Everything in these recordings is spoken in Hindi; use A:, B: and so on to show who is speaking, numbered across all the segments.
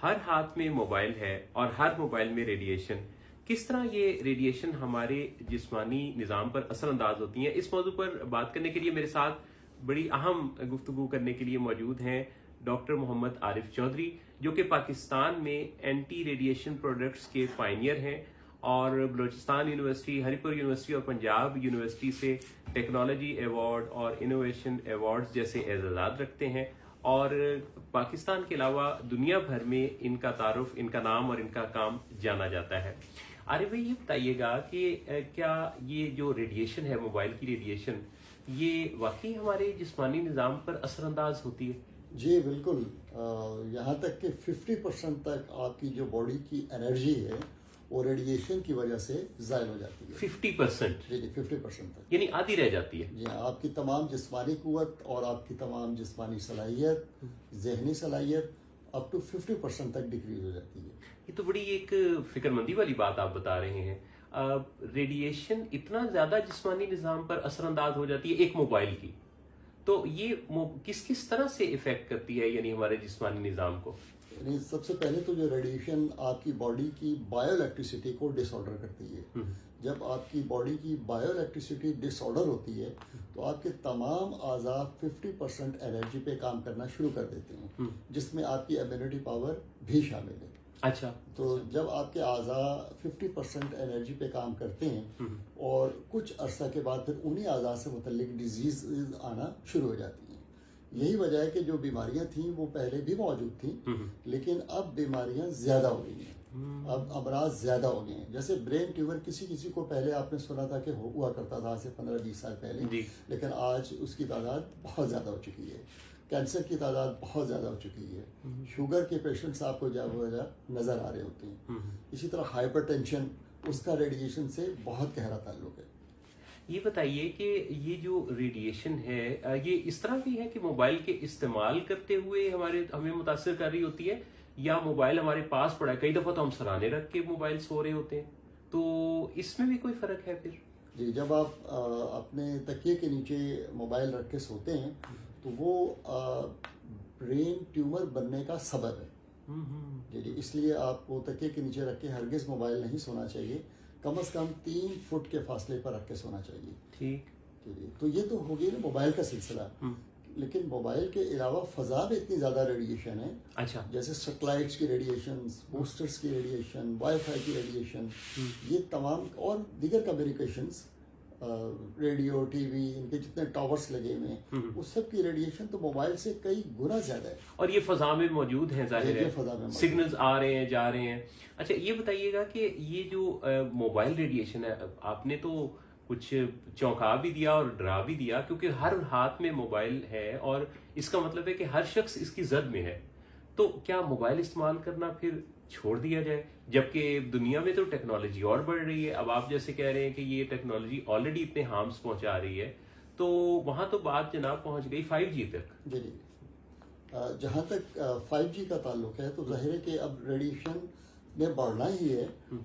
A: हर हाथ में मोबाइल है और हर मोबाइल में रेडिएशन। किस तरह ये रेडिएशन हमारे जिस्मानी निज़ाम पर असरअंदाज होती है, इस मौजू पर बात करने के लिए मेरे साथ बड़ी अहम गुफ्तगू करने के लिए मौजूद हैं डॉक्टर मोहम्मद आरिफ चौधरी, जो कि पाकिस्तान में एंटी रेडिएशन प्रोडक्ट्स के पायनियर हैं और बलूचिस्तान यूनिवर्सिटी, हरिपुर यूनिवर्सिटी और पंजाब यूनिवर्सिटी से टेक्नोलॉजी अवार्ड और इनोवेशन अवार्ड्स जैसे एजाज़ात रखते हैं और पाकिस्तान के अलावा दुनिया भर में इनका तारुफ, इनका नाम और इनका काम जाना जाता है। आरिफ भाई, ये बताइएगा कि क्या ये जो रेडिएशन है, मोबाइल की रेडिएशन, ये वाकई हमारे जिस्मानी निज़ाम पर असरअंदाज होती है?
B: जी बिल्कुल। यहाँ तक कि 50% तक आपकी जो बॉडी की एनर्जी है वो रेडिएशन की वजह से ज़ायल हो जाती है।
A: 50%?
B: जी 50% तक,
A: यानी आधी रह जाती है।
B: जी हाँ, आपकी तमाम जिस्मानी कुव्वत और आपकी तमाम जिस्मानी सलाहियत, जहनी सलाहियत अप टू 50% तक डिक्रीज हो जाती है।
A: ये तो बड़ी एक फिक्रमंदी वाली बात आप बता रहे हैं। रेडिएशन इतना ज्यादा जिस्मानी निज़ाम पर असरअंदाज हो जाती है एक मोबाइल की, तो ये किस किस तरह से इफेक्ट करती है यानी हमारे जिस्मानी निज़ाम को?
B: यानी सबसे पहले तो जो रेडिएशन आपकी बॉडी की बायोइलेक्ट्रिसिटी को डिसऑर्डर करती है। जब आपकी बॉडी की बायोइलेक्ट्रिसिटी डिसऑर्डर होती है तो आपके तमाम आज़ा 50% एनर्जी पे काम करना शुरू कर देते हैं, जिसमें आपकी इम्यूनिटी पावर भी शामिल है।
A: अच्छा।
B: तो जब आपके आज़ा 50% एनर्जी पे काम करते हैं और कुछ अरसा के बाद फिर उन्हीं आज़ा से मुतल्लिक डिजीज आना शुरू हो जाती हैं। यही वजह है कि जो बीमारियां थीं वो पहले भी मौजूद थीं, लेकिन अब बीमारियां ज़्यादा हो गई हैं, अब अमराज ज़्यादा हो गए हैं। जैसे ब्रेन ट्यूमर किसी किसी को पहले आपने सुना था कि हुआ करता था आज से 15-20 साल पहले, लेकिन आज उसकी तादाद बहुत ज़्यादा हो चुकी है। कैंसर की तादाद बहुत ज़्यादा हो चुकी है। शुगर के पेशेंट्स आपको नज़र आ रहे होते हैं। इसी तरह हाइपरटेंशन, उसका रेडिएशन से बहुत गहरा ताल्लुक है।
A: ये बताइए कि ये जो रेडिएशन है ये इस तरह भी है कि मोबाइल के इस्तेमाल करते हुए हमें मुतासिर कर रही होती है, या मोबाइल हमारे पास पड़ा है, कई दफ़ा तो हम सराहने रख के मोबाइल सो रहे होते हैं, तो इसमें भी कोई फ़र्क है फिर?
B: जी, जब आप अपने तकिए के नीचे मोबाइल रख के सोते हैं तो वो ब्रेन ट्यूमर बनने का सबब है। जी जी, इसलिए आपको तकिए के नीचे रख के हरगिज़ मोबाइल नहीं सोना चाहिए। कम से कम 3 फुट के फासले पर रख के सोना चाहिए।
A: ठीक।
B: जी, तो ये तो हो गई ना मोबाइल का सिलसिला। लेकिन मोबाइल के अलावा फजा में इतनी ज़्यादा रेडिएशन है।
A: अच्छा।
B: जैसे सैटेलाइट्स की रेडिएशन, बूस्टर्स की रेडिएशन, वाईफाई की रेडिएशन, ये तमाम और दीगर कम्युनिकेशंस, रेडियो, टीवी, इनके जितने टावर्स लगे हुए हैं, उस सब की रेडिएशन तो मोबाइल से कई गुना ज्यादा है।
A: और ये फजा में मौजूद है, जाहिर है,
B: फजा में
A: सिग्नल्स आ रहे हैं, जा रहे हैं। अच्छा, ये बताइएगा कि ये जो मोबाइल रेडिएशन है, आपने तो कुछ चौंका भी दिया और डरा भी दिया, क्योंकि हर हाथ में मोबाइल है और इसका मतलब है कि हर शख्स इसकी जद में है। तो क्या मोबाइल इस्तेमाल करना फिर छोड़ दिया जाए, जबकि दुनिया में तो टेक्नोलॉजी और बढ़ रही है? अब आप जैसे कह रहे हैं कि ये टेक्नोलॉजी ऑलरेडी इतने हार्म्स पहुंचा रही है, तो वहां तो बात जनाब पहुंच गई 5G तक।
B: जी जी, जहां तक 5G का ताल्लुक है तो जाहिर है कि अब रेडिएशन में बढ़ना ही है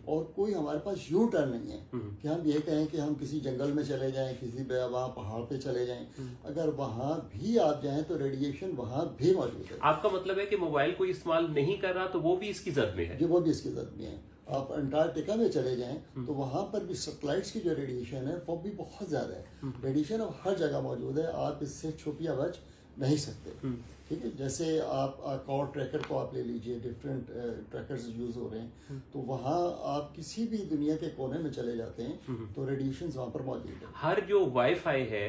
B: और कोई हमारे पास यू टर्न नहीं है कि हम ये कहें कि हम किसी जंगल में चले जाएं, किसी वहाँ पहाड़ पे चले जाएं। अगर वहां भी आप जाएं तो रेडिएशन वहां भी मौजूद है।
A: आपका मतलब है कि मोबाइल कोई इस्तेमाल नहीं कर रहा तो वो भी इसकी जद में है?
B: जी, वो भी इसकी जद में है। आप अंटार्कटिका में चले जाएं तो वहां पर भी सैटेलाइट्स की जो रेडिएशन है वो भी बहुत ज्यादा है। रेडिएशन अब हर जगह मौजूद है, आप इससे छुपिया बच नहीं सकते। ठीक है, जैसे आप कॉर्ड ट्रैकर को आप ले लीजिए, डिफरेंट ट्रैकर्स यूज हो रहे हैं, तो वहाँ आप किसी भी दुनिया के कोने में चले जाते हैं तो रेडिएशन वहाँ पर मौजूद है।
A: हर जो वाईफाई है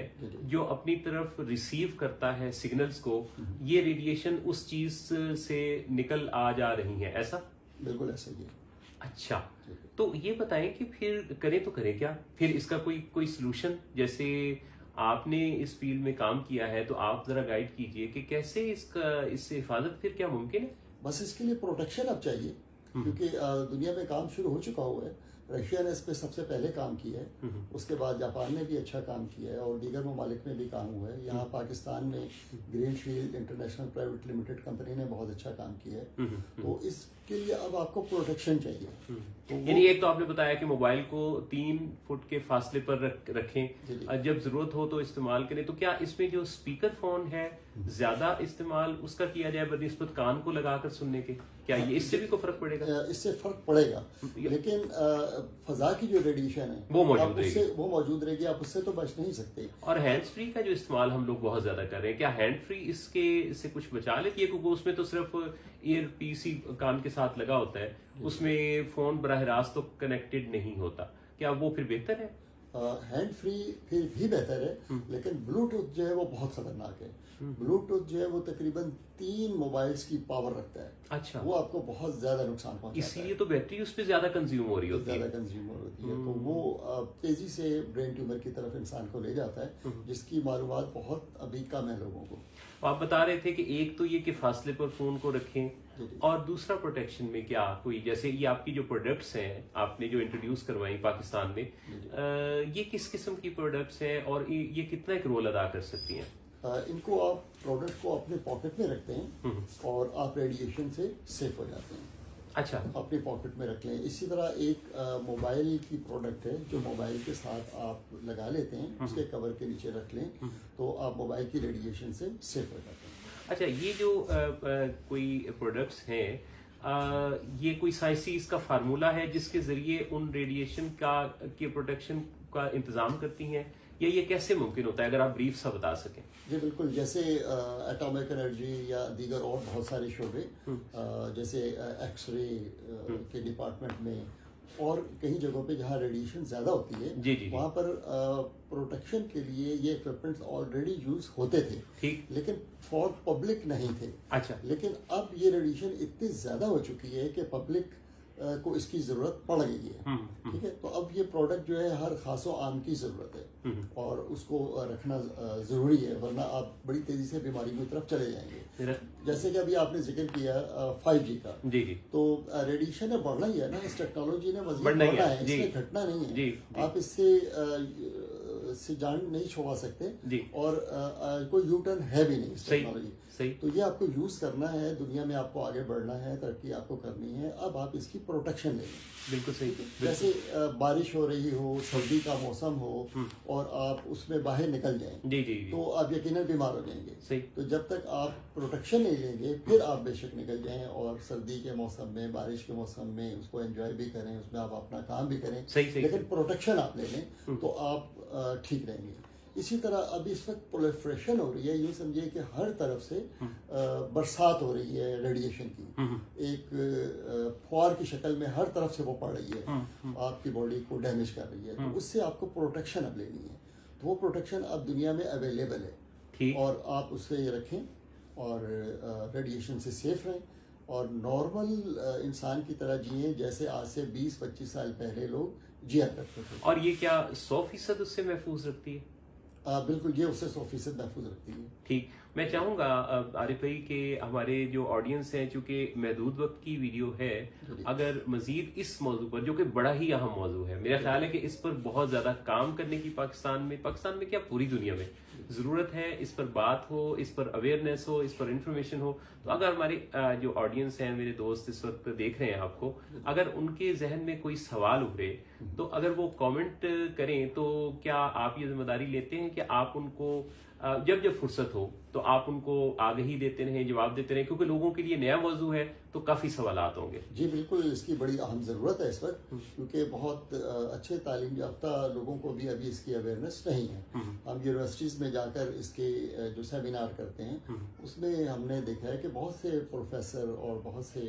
A: जो अपनी तरफ रिसीव करता है सिग्नल्स को, ये रेडिएशन उस चीज से निकल आ जा रही है, ऐसा?
B: बिल्कुल ऐसा ही है।
A: अच्छा, तो ये बताएं कि फिर करें तो करें क्या? फिर इसका कोई सोल्यूशन? जैसे आपने इस फील्ड में काम किया है तो आप जरा गाइड कीजिए कि कैसे इससे हिफाजत फिर क्या मुमकिन है?
B: बस इसके लिए प्रोटेक्शन अब चाहिए, क्योंकि दुनिया में काम शुरू हो चुका हुआ है। रशिया ने इस पे सबसे पहले काम किया है, उसके बाद जापान ने भी अच्छा काम किया है और दीगर ममालिक में भी काम हुआ है। यहाँ पाकिस्तान में greenfield international private limited company ने बहुत अच्छा काम किया है। तो इसके लिए अब आपको प्रोटेक्शन चाहिए। तो
A: यानी एक तो आपने बताया कि मोबाइल को 3 फुट के फासले पर रखें, जब जरूरत हो तो इस्तेमाल करें। तो क्या इसमें जो स्पीकर फोन है ज्यादा इस्तेमाल उसका किया जाए बनिस्बत कान को लगाकर सुनने के, क्या ये इससे भी कोई फर्क पड़ेगा?
B: इससे फर्क पड़ेगा, लेकिन फजा की जो रेडिएशन है
A: वो मौजूद रहेगी,
B: वो मौजूद रहेगी, आप उससे तो बच नहीं सकते।
A: और हैंड फ्री का जो इस्तेमाल हम लोग बहुत ज्यादा कर रहे हैं, क्या हैंड फ्री इसके से कुछ बचा लेती है? क्योंकि उसमें तो सिर्फ ईयर पीस ही कान के साथ लगा होता है, उसमें फोन बराह रास्त तो कनेक्टेड नहीं होता, क्या वो फिर बेहतर है?
B: हैंड फ्री फिर भी बेहतर है, लेकिन ब्लूटूथ जो है वो बहुत खतरनाक है। ब्लूटूथ जो है वो तकरीबन 3 मोबाइल्स की पावर रखता है।
A: अच्छा,
B: वो आपको बहुत ज्यादा नुकसान पहुंचाता है,
A: इसीलिए तो बैटरी उस पर ज्यादा कंज्यूम हो रही होती है,
B: ज्यादा कंज्यूमर होती है। तो वो तेजी से ब्रेन ट्यूमर की तरफ इंसान को ले जाता है, जिसकी मालूमात बहुत अभी कम है लोगों को।
A: आप बता रहे थे कि एक तो ये कि फासले पर फोन को रखें, और दूसरा प्रोटेक्शन में क्या कोई, जैसे ये आपकी जो प्रोडक्ट्स हैं आपने जो इंट्रोड्यूस करवाई पाकिस्तान में, ये किस किस्म की प्रोडक्ट्स हैं और ये कितना एक रोल अदा कर सकती हैं?
B: इनको आप प्रोडक्ट को अपने पॉकेट में रखते हैं और आप रेडिएशन से सेफ हो जाते हैं।
A: अच्छा,
B: अपने पॉकेट में रख लें। इसी तरह एक मोबाइल की प्रोडक्ट है जो मोबाइल के साथ आप लगा लेते हैं, उसके कवर के नीचे रख लें, तो आप मोबाइल की रेडिएशन से सेफ हो जाते हैं।
A: अच्छा, ये जो कोई प्रोडक्ट्स हैं, ये कोई साइंसी इसका फार्मूला है जिसके जरिए उन रेडिएशन के प्रोटेक्शन का इंतजाम करती हैं, या ये कैसे मुमकिन होता है? अगर आप ब्रीफ सा बता सकें।
B: जी बिल्कुल, जैसे एटॉमिक एनर्जी या दीगर और बहुत सारे शोबे, जैसे एक्सरे के डिपार्टमेंट में और कई जगहों पे जहाँ रेडिएशन ज़्यादा होती है, वहाँ पर प्रोटेक्शन के लिए ये इक्विपमेंट्स ऑलरेडी यूज होते थे,
A: ठीक,
B: लेकिन फॉर पब्लिक नहीं थे।
A: अच्छा,
B: लेकिन अब ये रेडिएशन इतनी ज़्यादा हो चुकी है कि पब्लिक को इसकी ज़रूरत पड़ गई है। ठीक है, तो अब ये प्रोडक्ट जो है हर खासो आम की ज़रूरत है और उसको रखना ज़रूरी है, वरना आप बड़ी तेज़ी से बीमारी की तरफ चले जाएंगे। जैसे कि अभी आपने जिक्र किया 5G का,
A: जी जी,
B: तो रेडिएशन है बढ़ना ही है ना, इस टेक्नोलॉजी ने मज़ीद बढ़ना है, इसमें घटना नहीं है।
A: जी,
B: आप इससे जान नहीं छुड़ा सकते
A: जी,
B: और कोई यू टर्न है भी नहीं इस टेक्नोलॉजी।
A: सही,
B: तो ये आपको यूज करना है, दुनिया में आपको आगे बढ़ना है, तरक्की आपको करनी है, अब आप इसकी प्रोटेक्शन लें।
A: बिल्कुल सही,
B: जैसे बारिश हो रही हो, सर्दी का मौसम हो और आप उसमें बाहर निकल जाएं,
A: जी जी,
B: तो आप यकीनन बीमार हो जाएंगे।
A: सही,
B: तो जब तक आप प्रोटेक्शन नहीं लेंगे, फिर आप बेशक निकल जाएं और सर्दी के मौसम में, बारिश के मौसम में उसको एंजॉय भी करें, उसमें आप अपना काम भी करें,
A: सही,
B: लेकिन प्रोटेक्शन आप ले लें तो आप ठीक रहेंगे। इसी तरह अभी इस वक्त प्रोलिफरेशन हो रही है, यूँ समझिए कि हर तरफ से बरसात हो रही है रेडिएशन की, एक फुहार की शक्ल में हर तरफ से वो पड़ रही है, आपकी बॉडी को डैमेज कर रही है। तो उससे आपको प्रोटेक्शन अब लेनी है, तो वो प्रोटेक्शन अब दुनिया में अवेलेबल है और आप उससे ये रखें और रेडिएशन से सेफ रहें और नॉर्मल इंसान की तरह जिए जैसे आज से 20-25 साल पहले लोग जिया करते थे।
A: और ये क्या 100% उससे महफूज रखती है?
B: बिल्कुल, ये उससे 100% महफूज रखती है।
A: ठीक, मैं चाहूंगा आरिफ भाई कि हमारे जो ऑडियंस हैं, चूंकि महदूद वक्त की वीडियो है, अगर मजीद इस मौजू पर, जो कि बड़ा ही अहम मौजू है, मेरा ख्याल है कि इस पर बहुत ज्यादा काम करने की पाकिस्तान में क्या पूरी दुनिया में जरूरत है, इस पर बात हो, इस पर अवेयरनेस हो, इस पर इंफॉर्मेशन हो। तो अगर हमारे जो ऑडियंस हैं, मेरे दोस्त इस वक्त देख रहे हैं आपको, अगर उनके जहन में कोई सवाल उभरे तो अगर वो कमेंट करें, तो क्या आप ये जिम्मेदारी लेते हैं कि आप उनको जब जब फुर्सत हो तो आप उनको आगाही देते रहें, जवाब देते रहें, क्योंकि लोगों के लिए नया मौजू है तो काफी सवालात होंगे।
B: जी बिल्कुल, इसकी बड़ी अहम ज़रूरत है इस वक्त, क्योंकि बहुत अच्छे तालीम याफ्ता लोगों को भी अभी इसकी अवेयरनेस नहीं है। हम यूनिवर्सिटीज़ में जाकर इसके जो सेमिनार करते हैं, उसमें हमने देखा है कि बहुत से प्रोफेसर और बहुत से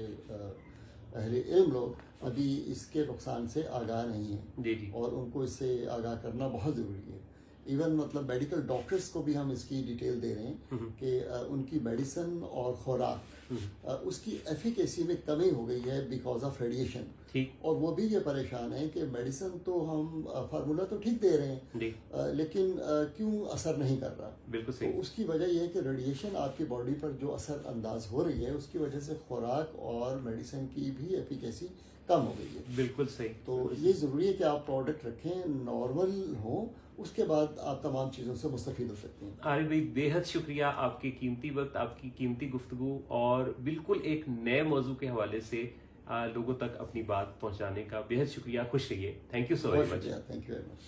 B: अहले इल्म लोग अभी इसके नुकसान से आगाह नहीं हैं और उनको इससे आगाह करना बहुत ज़रूरी है। इवन मतलब मेडिकल डॉक्टर्स को भी हम इसकी डिटेल दे रहे हैं कि उनकी मेडिसिन और खुराक उसकी एफिकेसी में कमी हो गई है बिकॉज ऑफ रेडिएशन। और वो भी ये परेशान है कि मेडिसिन तो हम फार्मूला तो ठीक दे रहे हैं, लेकिन क्यों असर नहीं कर रहा।
A: बिल्कुल सही।
B: तो उसकी वजह यह है कि रेडिएशन आपकी बॉडी पर जो असर अंदाज हो रही है, उसकी वजह से खुराक और मेडिसिन की भी एफिकेसी कम हो गई है।
A: बिल्कुल सही।
B: तो ये ज़रूरी है कि आप प्रोडक्ट रखें, नॉर्मल हो, उसके बाद आप तमाम चीज़ों से मुस्तफ़ीद हो सकते हैं।
A: आरिफ भाई, बेहद शुक्रिया आपके कीमती वक्त, आपकी कीमती गुफ्तगू और बिल्कुल एक नए मौजू के हवाले से लोगों तक अपनी बात पहुंचाने का बेहद शुक्रिया। खुश रहिए। Thank you so very much.
B: Thank you very much.